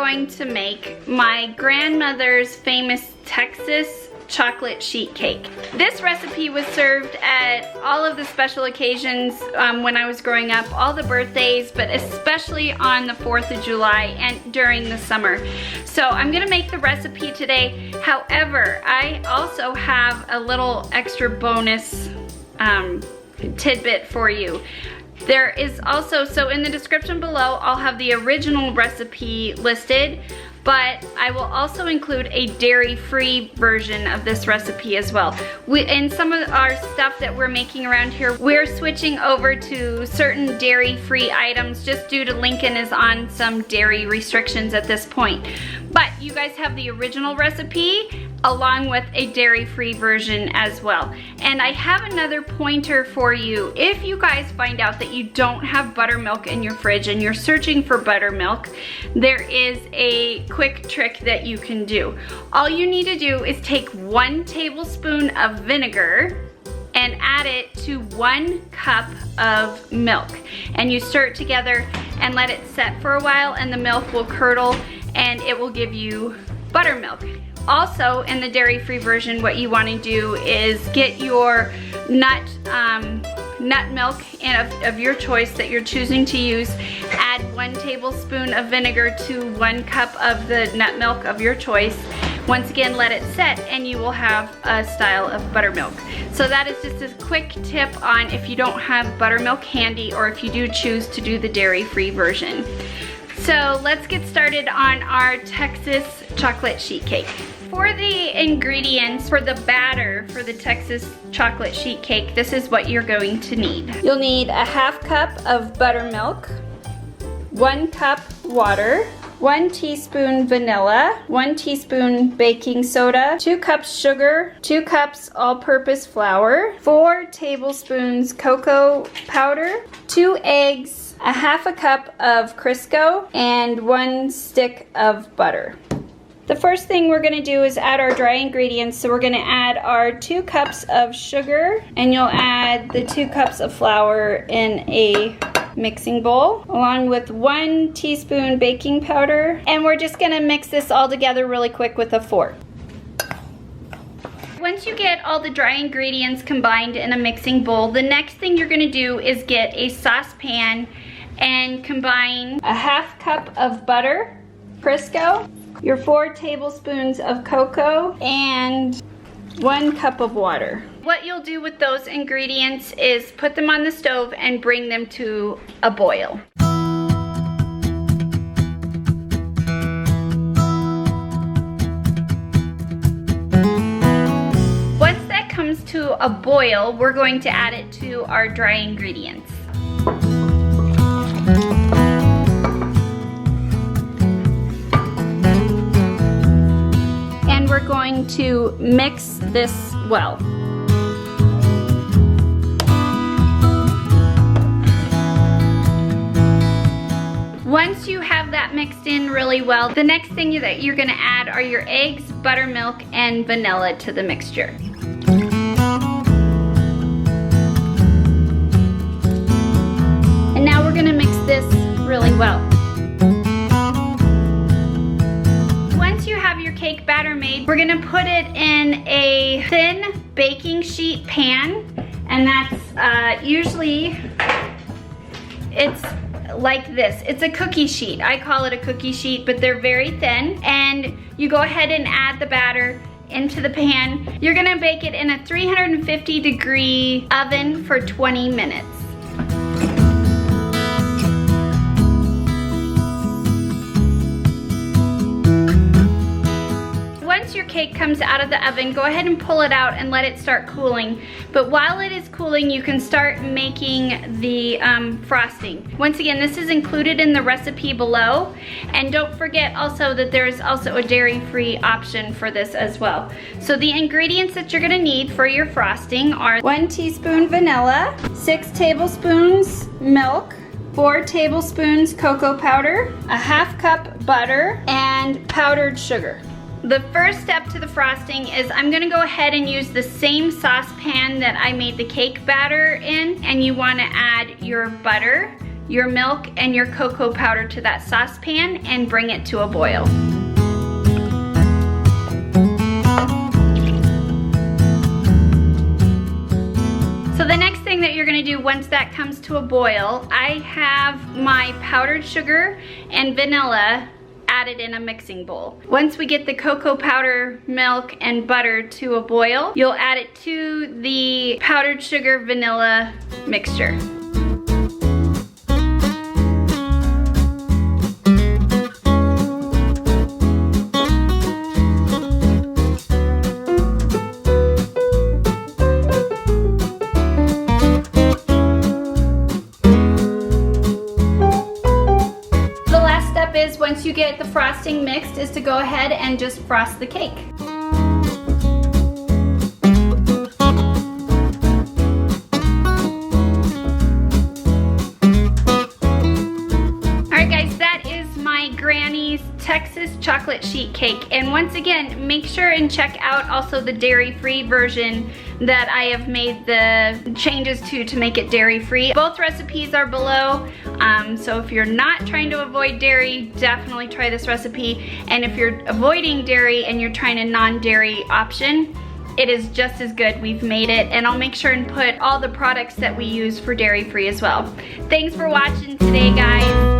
going to make my grandmother's famous Texas chocolate sheet cake. This recipe was served at all of the special occasions when I was growing up, all the birthdays, but especially on the 4th of July and during the summer. So I'm gonna make the recipe today. However, I also have a little extra bonus tidbit for you. There is also, so in the description below, I'll have the original recipe listed, but I will also include a dairy-free version of this recipe as well. In some of our stuff that we're making around here, we're switching over to certain dairy-free items just due to Lincoln is on some dairy restrictions at this point. But you guys have the original recipe along with a dairy-free version as well. And I have another pointer for you. If you guys find out that you don't have buttermilk in your fridge and you're searching for buttermilk, there is a quick trick that you can do. All you need to do is take 1 tablespoon of vinegar and add it to 1 cup of milk. And you stir it together and let it set for a while, and the milk will curdle and it will give you buttermilk. Also, in the dairy-free version, what you want to do is get your nut milk of your choice that you're choosing to use. Add 1 tablespoon of vinegar to 1 cup of the nut milk of your choice. Once again, let it set and you will have a style of buttermilk. So that is just a quick tip on if you don't have buttermilk handy, or if you do choose to do the dairy-free version. So let's get started on our Texas chocolate sheet cake. For the ingredients for the batter for the Texas chocolate sheet cake, this is what you're going to need. You'll need a 1/2 cup of buttermilk, 1 cup water, 1 teaspoon vanilla, 1 teaspoon baking soda, 2 cups sugar, 2 cups all-purpose flour, 4 tablespoons cocoa powder, 2 eggs, a 1/2 cup of Crisco, and 1 stick of butter. The first thing we're going to do is add our dry ingredients. So we're going to add our 2 cups of sugar, and you'll add the 2 cups of flour in a mixing bowl, along with 1 teaspoon baking powder. And we're just going to mix this all together really quick with a fork. Once you get all the dry ingredients combined in a mixing bowl, the next thing you're going to do is get a saucepan and combine a 1/2 cup of butter, Crisco, your 4 tablespoons of cocoa, and 1 cup of water. What you'll do with those ingredients is put them on the stove and bring them to a boil. Once that comes to a boil, we're going to add it to our dry ingredients. We're going to mix this well. Once you have that mixed in really well, the next thing that you're gonna add are your eggs, buttermilk, and vanilla to the mixture. And now we're gonna mix this really well. Cake batter made, we're gonna put it in a thin baking sheet pan, and that's usually, it's like this. It's a cookie sheet. I call it a cookie sheet, but they're very thin. And you go ahead and add the batter into the pan. You're gonna bake it in a 350-degree oven for 20 minutes. Once your cake comes out of the oven, go ahead and pull it out and let it start cooling. But while it is cooling, you can start making the frosting. Once again, this is included in the recipe below. And don't forget also that there is also a dairy-free option for this as well. So the ingredients that you're gonna need for your frosting are 1 teaspoon vanilla, 6 tablespoons milk, 4 tablespoons cocoa powder, a 1/2 cup butter, and powdered sugar. The first step to the frosting is I'm gonna go ahead and use the same saucepan that I made the cake batter in, and you wanna add your butter, your milk and your cocoa powder to that saucepan and bring it to a boil. So the next thing that you're gonna do once that comes to a boil, I have my powdered sugar and vanilla added in a mixing bowl. Once we get the cocoa powder, milk, and butter to a boil, you'll add it to the powdered sugar vanilla mixture. Once you get the frosting mixed, is to go ahead and just frost the cake. Alright guys, that is my Granny's Texas chocolate sheet cake. And once again, make sure and check out also the dairy-free version that I have made the changes to make it dairy-free. Both recipes are below, so if you're not trying to avoid dairy, definitely try this recipe. And if you're avoiding dairy and you're trying a non-dairy option, it is just as good. We've made it, and I'll make sure and put all the products that we use for dairy-free as well. Thanks for watching today, guys.